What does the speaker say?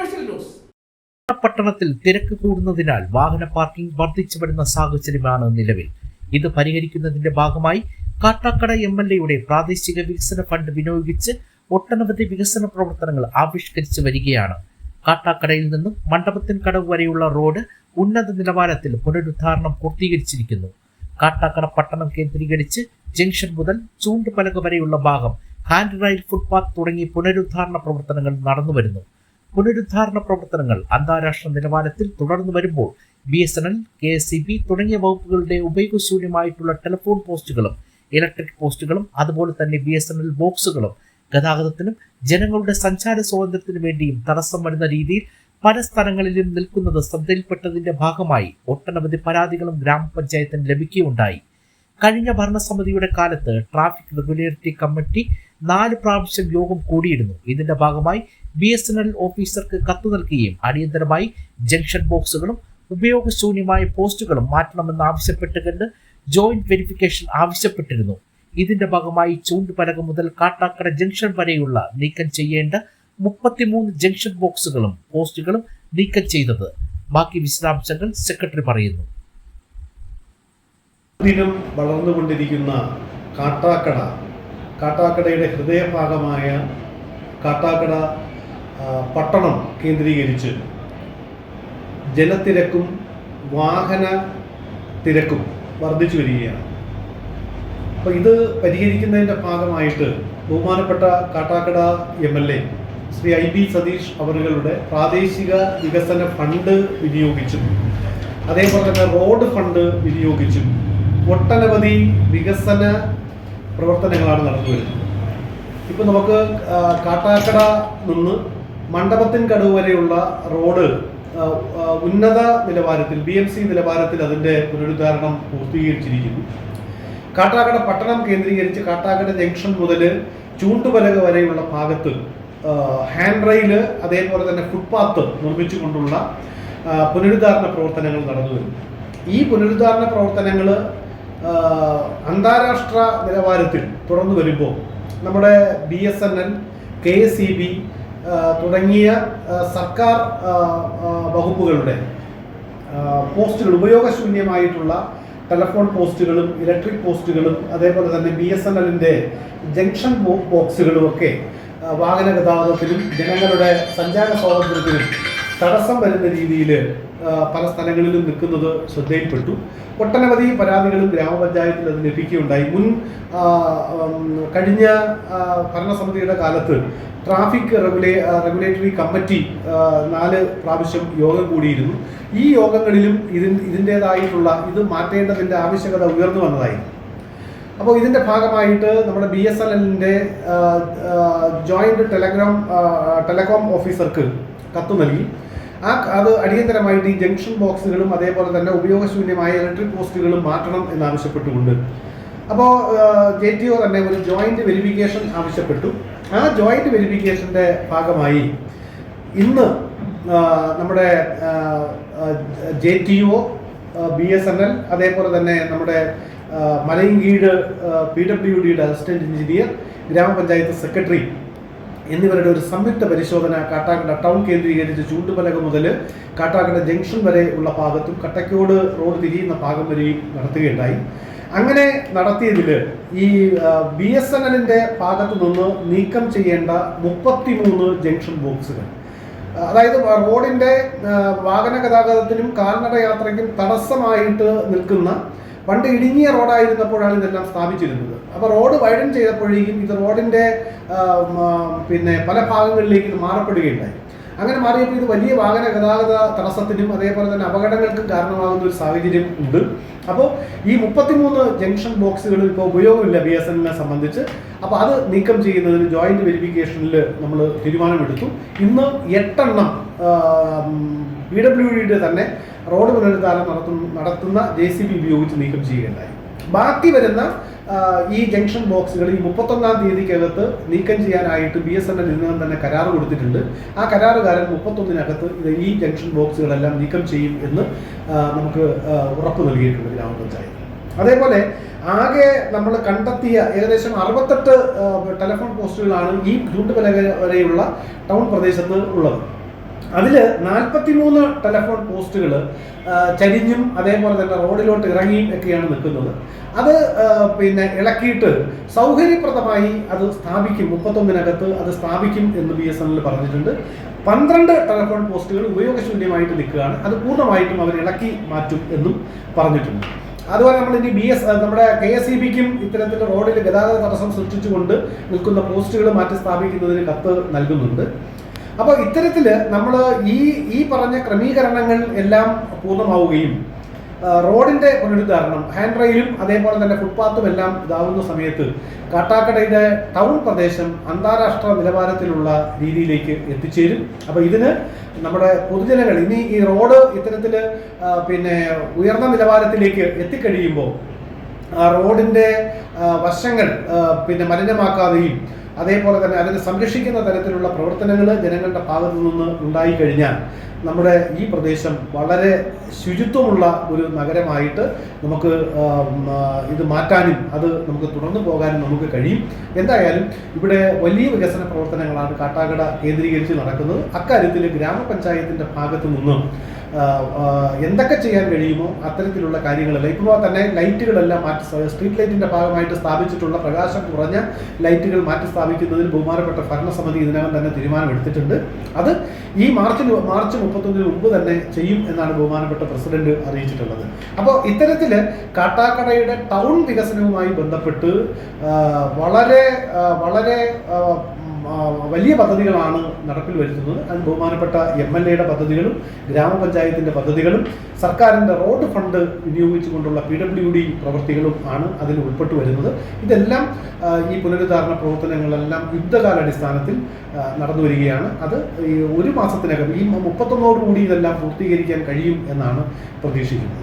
Special news. പട്ടണത്തിൽ തിരക്ക് കൂടുന്നതിനാൽ വാഹന പാർക്കിംഗ് വർദ്ധിച്ചു വരുന്ന സാഹചര്യമാണ് നിലവിൽ. ഇത് പരിഹരിക്കുന്നതിന്റെ ഭാഗമായി കാട്ടാക്കട MLAയുടെ പ്രാദേശിക വികസന ഫണ്ട് വിനിയോഗിച്ച് ഒട്ടനവധി വികസന പ്രവർത്തനങ്ങൾ ആവിഷ്കരിച്ചു വരികയാണ്. കാട്ടാക്കടയിൽ നിന്നും മണ്ഡപത്തിൻ കടവ് വരെയുള്ള റോഡ് ഉന്നത നിലവാരത്തിൽ പുനരുദ്ധാരണം പൂർത്തീകരിച്ചിരിക്കുന്നു. കാട്ടാക്കട പട്ടണം കേന്ദ്രീകരിച്ച് ജംഗ്ഷൻ മുതൽ ചൂണ്ടുപലക വരെയുള്ള ഭാഗം ഹാൻഡ് റെയിൽ, ഫുട്പാത്ത് തുടങ്ങി പുനരുദ്ധാരണ പ്രവർത്തനങ്ങൾ നടന്നുവരുന്നു. പുനരുദ്ധാരണ പ്രവർത്തനങ്ങൾ അന്താരാഷ്ട്ര നിലവാരത്തിൽ തുടർന്നു വരുമ്പോൾ BSNL, KSEB തുടങ്ങിയ വകുപ്പുകളുടെ ഉപയോഗശൂന്യമായിട്ടുള്ള ടെലിഫോൺ പോസ്റ്റുകളും ഇലക്ട്രിക് പോസ്റ്റുകളും അതുപോലെ തന്നെ BSNL ബോക്സുകളും ഗതാഗതത്തിനും ജനങ്ങളുടെ സഞ്ചാര സ്വാതന്ത്ര്യത്തിനു വേണ്ടിയും തടസ്സം വരുന്ന രീതിയിൽ പല സ്ഥലങ്ങളിലും നിൽക്കുന്നത് ശ്രദ്ധയിൽപ്പെട്ടതിന്റെ ഭാഗമായി ഒട്ടനവധി പരാതികളും ഗ്രാമപഞ്ചായത്തിന് ലഭിക്കുകയുണ്ടായി. കഴിഞ്ഞ ഭരണസമിതിയുടെ കാലത്ത് ട്രാഫിക് റെഗുലേറ്ററി കമ്മിറ്റി 4 പ്രാവശ്യം യോഗം കൂടിയിരുന്നു. ഇതിന്റെ ഭാഗമായി BSNL ഓഫീസർക്ക് കത്ത് നൽകുകയും അടിയന്തരമായി ജംഗ്ഷൻ ബോക്സുകളും ഉപയോഗശൂന്യമായ പോസ്റ്റുകളും മാറ്റണമെന്ന് ആവശ്യപ്പെട്ടുകൊണ്ട് ജോയിന്റ് വെരിഫിക്കേഷൻ ആവശ്യപ്പെട്ടിരുന്നു. ഇതിന്റെ ഭാഗമായി ചൂണ്ടുപലക മുതൽ കാട്ടാക്കട ജംഗ്ഷൻ വരെയുള്ള നീക്കം ചെയ്യേണ്ട 33 ജംഗ്ഷൻ ബോക്സുകളും പോസ്റ്റുകളും നീക്കം ചെയ്തത്. ബാക്കി വിശദാംശങ്ങൾ സെക്രട്ടറി പറയുന്നു. ദിനം വളർന്നുകൊണ്ടിരിക്കുന്ന കാട്ടാക്കടയുടെ ഹൃദയഭാഗമായ കാട്ടാക്കട പട്ടണം കേന്ദ്രീകരിച്ച് ജനത്തിരക്കും വാഹന തിരക്കും വർദ്ധിച്ചു വരികയാണ്. അപ്പോൾ ഇത് പരിഹരിക്കുന്നതിൻ്റെ ഭാഗമായിട്ട് ബഹുമാനപ്പെട്ട കാട്ടാക്കട MLA ശ്രീ IB സതീഷ് അവരുടെ പ്രാദേശിക വികസന ഫണ്ട് വിനിയോഗിച്ചും അതേപോലെ തന്നെ റോഡ് ഫണ്ട് വിനിയോഗിച്ചും ഒട്ടനവധി വികസന പ്രവർത്തനങ്ങളാണ് നടന്നു വരുന്നത്. ഇപ്പോൾ നമുക്ക് കാട്ടാക്കട നിന്ന് മണ്ഡപത്തിൻ കടവ് വരെയുള്ള റോഡ് ഉന്നത നിലവാരത്തിൽ BMC നിലവാരത്തിൽ അതിൻ്റെ പുനരുദ്ധാരണം പൂർത്തീകരിച്ചിരിക്കുന്നു. കാട്ടാക്കട പട്ടണം കേന്ദ്രീകരിച്ച് കാട്ടാക്കട ജംഗ്ഷൻ മുതൽ ചൂണ്ടുപലക വരെയുള്ള ഭാഗത്ത് ഹാൻഡ് റെയില് അതേപോലെ തന്നെ ഫുട്പാത്ത് നിർമ്മിച്ചുകൊണ്ടുള്ള പുനരുദ്ധാരണ പ്രവർത്തനങ്ങൾ നടന്നു വരുന്നു. ഈ പുനരുദ്ധാരണ പ്രവർത്തനങ്ങൾ അന്താരാഷ്ട്ര നിലവാരത്തിൽ തുറന്നു വരുമ്പോൾ നമ്മുടെ BSNL, KSEB തുടങ്ങിയ സർക്കാർ വകുപ്പുകളുടെ പോസ്റ്റുകൾ, ഉപയോഗശൂന്യമായിട്ടുള്ള ടെലിഫോൺ പോസ്റ്റുകളും ഇലക്ട്രിക് പോസ്റ്റുകളും അതേപോലെ തന്നെ BSNLന്റെ ജംഗ്ഷൻ ബോക്സുകളുമൊക്കെ വാഹന ഗതാഗതത്തിനും ജനങ്ങളുടെ സഞ്ചാര സ്വാതന്ത്ര്യത്തിനും തടസ്സം വരുന്ന രീതിയിൽ പല സ്ഥലങ്ങളിലും നിൽക്കുന്നത് ശ്രദ്ധയിൽപ്പെട്ടു. ഒട്ടനവധി പരാതികളും ഗ്രാമപഞ്ചായത്തിൽ അത് ലഭിക്കുകയുണ്ടായി. കഴിഞ്ഞ ഭരണസമിതിയുടെ കാലത്ത് ട്രാഫിക് റെഗുലേറ്ററി കമ്മിറ്റി 4 പ്രാവശ്യം യോഗം കൂടിയിരുന്നു. ഈ യോഗങ്ങളിലും ഇതിൻ്റേതായിട്ടുള്ള ഇത് മാറ്റേണ്ടതിൻ്റെ ആവശ്യകത ഉയർന്നു വന്നതായി. അപ്പോൾ ഇതിൻ്റെ ഭാഗമായിട്ട് നമ്മുടെ BSNLന്റെ ജോയിന്റ് ടെലികോം ഓഫീസർക്ക് കത്ത് നൽകി. അത് അടിയന്തരമായിട്ട് ഈ ജംഗ്ഷൻ ബോക്സുകളും അതേപോലെ തന്നെ ഉപയോഗശൂന്യമായ ഇലക്ട്രിക് പോസ്റ്റുകളും മാറ്റണം എന്നാവശ്യപ്പെട്ടുകൊണ്ട് അപ്പോൾ JTO തന്നെ ഒരു ജോയിന്റ് വെരിഫിക്കേഷൻ ആവശ്യപ്പെട്ടു. ആ ജോയിന്റ് വെരിഫിക്കേഷൻ്റെ ഭാഗമായി ഇന്ന് നമ്മുടെ JTO, BSNL അതേപോലെ തന്നെ നമ്മുടെ മലയങ്കീട് PWDയുടെ അസിസ്റ്റന്റ് എഞ്ചിനീയർ, ഗ്രാമപഞ്ചായത്ത് സെക്രട്ടറി എന്നിവരുടെ ഒരു സംയുക്ത പരിശോധന കാട്ടാക്കട ടൗൺ കേന്ദ്രീകരിച്ച് ചൂണ്ടുപലക മുതൽ കാട്ടാക്കട ജംഗ്ഷൻ വരെ ഉള്ള ഭാഗത്തും കട്ടക്കോട് റോഡ് തിരിയുന്ന ഭാഗം വരെയും നടത്തുകയുണ്ടായി. അങ്ങനെ നടത്തിയതിൽ ഈ BSNLന്റെ ഭാഗത്തു നിന്ന് നീക്കം ചെയ്യേണ്ട 33 ജംഗ്ഷൻ ബോക്സുകൾ, അതായത് റോഡിൻ്റെ വാഹന ഗതാഗതത്തിനും കാൽനട യാത്രയ്ക്കും തടസ്സമായിട്ട് നിൽക്കുന്ന, പണ്ട് ഇടുങ്ങിയ റോഡായിരുന്നപ്പോഴാണ് ഇതെല്ലാം സ്ഥാപിച്ചിരുന്നത്. അപ്പോൾ റോഡ് വൈഡൻ ചെയ്തപ്പോഴേക്കും ഇത് റോഡിൻ്റെ പല ഭാഗങ്ങളിലേക്ക് ഇത് മാറപ്പെടുകയുണ്ടായി. അങ്ങനെ മാറിയപ്പോൾ ഇത് വലിയ വാഹന ഗതാഗത തടസ്സത്തിനും അതേപോലെ തന്നെ അപകടങ്ങൾക്കും കാരണമാകുന്ന ഒരു സാഹചര്യം ഉണ്ട്. അപ്പോൾ ഈ 33 ജംഗ്ഷൻ ബോക്സുകൾ ഇപ്പോൾ ഉപയോഗമില്ല BSNLനെ സംബന്ധിച്ച്. അപ്പോൾ അത് നീക്കം ചെയ്യുന്നതിന് ജോയിന്റ് വെരിഫിക്കേഷനിൽ നമ്മൾ തീരുമാനമെടുത്തു. ഇന്ന് 8 എണ്ണം PWDയുടെ തന്നെ റോഡ് പുനരുദ്ധാരണം നടത്തുന്ന JCB ഉപയോഗിച്ച് നീക്കം ചെയ്യുകയുണ്ടായി. ബാക്കി വരുന്ന ഈ ജംഗ്ഷൻ ബോക്സുകൾ ഈ 31-ാം തീയതിക്കകത്ത് നീക്കം ചെയ്യാനായിട്ട് BSNL ഇതിനകം തന്നെ കരാർ കൊടുത്തിട്ടുണ്ട്. ആ കരാറുകാരൻ 31-നകത്ത് ഈ ജംഗ്ഷൻ ബോക്സുകളെല്ലാം നീക്കം ചെയ്യും എന്ന് നമുക്ക് ഉറപ്പ് നൽകിയിട്ടുണ്ട് ഗ്രാമപഞ്ചായത്ത്. അതേപോലെ ആകെ നമ്മൾ കണ്ടെത്തിയ ഏകദേശം 68 ടെലിഫോൺ പോസ്റ്റുകളാണ് ഈ ചൂണ്ടുപലക വരെയുള്ള ടൗൺ പ്രദേശത്ത് ഉള്ളത്. അതിൽ 43 ടെലിഫോൺ പോസ്റ്റുകൾ ചരിഞ്ഞും അതേപോലെ തന്നെ റോഡിലോട്ട് ഇറങ്ങിയും ഒക്കെയാണ് നിൽക്കുന്നത്. അത് പിന്നെ ഇളക്കിയിട്ട് സൗകര്യപ്രദമായി അത് സ്ഥാപിക്കും, 31-നകത്ത് അത് സ്ഥാപിക്കും എന്ന് BSNL പറഞ്ഞിട്ടുണ്ട്. 12 ടെലിഫോൺ പോസ്റ്റുകൾ ഉപയോഗശൂന്യമായിട്ട് നിൽക്കുകയാണ്, അത് പൂർണ്ണമായിട്ടും അവർ ഇളക്കി മാറ്റും എന്നും പറഞ്ഞിട്ടുണ്ട്. അതുപോലെ നമ്മൾ ഇനി നമ്മുടെ KSEBക്കും ഇത്തരത്തിൽ റോഡിൽ ഗതാഗത തടസ്സം സൃഷ്ടിച്ചുകൊണ്ട് നിൽക്കുന്ന പോസ്റ്റുകൾ മാറ്റി സ്ഥാപിക്കുന്നതിന് കത്ത് നൽകുന്നുണ്ട്. അപ്പോൾ ഇത്തരത്തിൽ നമ്മൾ ഈ പറഞ്ഞ ക്രമീകരണങ്ങൾ എല്ലാം പൂർണ്ണമാവുകയും റോഡിൻ്റെ പുനരുദ്ധാരണം, ഹാൻഡ് റെയിലും അതേപോലെ തന്നെ ഫുട്പാത്തും എല്ലാം ഇതാവുന്ന സമയത്ത് കാട്ടാക്കടയുടെ ടൗൺ പ്രദേശം അന്താരാഷ്ട്ര നിലവാരത്തിലുള്ള രീതിയിലേക്ക് എത്തിച്ചേരും. അപ്പോൾ ഇതിന് നമ്മുടെ പൊതുജനങ്ങൾ ഇനി ഈ റോഡ് ഇത്തരത്തിൽ പിന്നെ ഉയർന്ന നിലവാരത്തിലേക്ക് എത്തിക്കഴിയുമ്പോൾ ആ റോഡിൻ്റെ വശങ്ങൾ പിന്നെ മലിനമാക്കാതെയും അതേപോലെ തന്നെ അതിനെ സംരക്ഷിക്കുന്ന തരത്തിലുള്ള പ്രവർത്തനങ്ങൾ ജനങ്ങളുടെ ഭാഗത്തു നിന്ന് ഉണ്ടായിക്കഴിഞ്ഞാൽ നമ്മുടെ ഈ പ്രദേശം വളരെ ശുചിത്വമുള്ള ഒരു നഗരമായിട്ട് നമുക്ക് ഇത് മാറ്റാനും അത് നമുക്ക് തുടർന്നു പോകാനും നമുക്ക് കഴിയും. എന്തായാലും ഇവിടെ വലിയ വികസന പ്രവർത്തനങ്ങളാണ് കാട്ടാക്കട കേന്ദ്രീകരിച്ച് നടക്കുന്നത്. അക്കാര്യത്തിൽ ഗ്രാമപഞ്ചായത്തിൻ്റെ ഭാഗത്തു നിന്നും എന്തൊക്കെ ചെയ്യാൻ കഴിയുമോ അത്തരത്തിലുള്ള കാര്യങ്ങളെല്ലാം ഇപ്പോൾ തന്നെ ലൈറ്റുകളെല്ലാം മാറ്റി, സ്ട്രീറ്റ് ലൈറ്റിൻ്റെ ഭാഗമായിട്ട് സ്ഥാപിച്ചിട്ടുള്ള പ്രകാശം കുറഞ്ഞ ലൈറ്റുകൾ മാറ്റി സ്ഥാപിക്കുന്നതിന് ബഹുമാനപ്പെട്ട ഭരണസമിതി ഇതിനകം തന്നെ തീരുമാനമെടുത്തിട്ടുണ്ട്. അത് ഈ മാർച്ച് 31 മുമ്പ് തന്നെ ചെയ്യും എന്നാണ് ബഹുമാനപ്പെട്ട പ്രസിഡന്റ് അറിയിച്ചിട്ടുള്ളത്. അപ്പോൾ ഇത്തരത്തിൽ കാട്ടാക്കടയുടെ ടൗൺ വികസനവുമായി ബന്ധപ്പെട്ട് വളരെ വളരെ വലിയ പദ്ധതികളാണ് നടപ്പിൽ വരുത്തുന്നത്. അത് ബഹുമാനപ്പെട്ട MLAയുടെ പദ്ധതികളും ഗ്രാമപഞ്ചായത്തിൻ്റെ പദ്ധതികളും സർക്കാരിൻ്റെ റോഡ് ഫണ്ട് വിനിയോഗിച്ചുകൊണ്ടുള്ള PWD പ്രവൃത്തികളും ആണ് അതിൽ ഉൾപ്പെട്ടു വരുന്നത്. ഇതെല്ലാം ഈ പുനരുദ്ധാരണ പ്രവർത്തനങ്ങളെല്ലാം യുദ്ധകാലാടിസ്ഥാനത്തിൽ നടന്നു വരികയാണ്. അത് ഈ 1 മാസത്തിനകം ഈ 31 ഇതെല്ലാം പൂർത്തീകരിക്കാൻ കഴിയും എന്നാണ് പ്രതീക്ഷിക്കുന്നത്.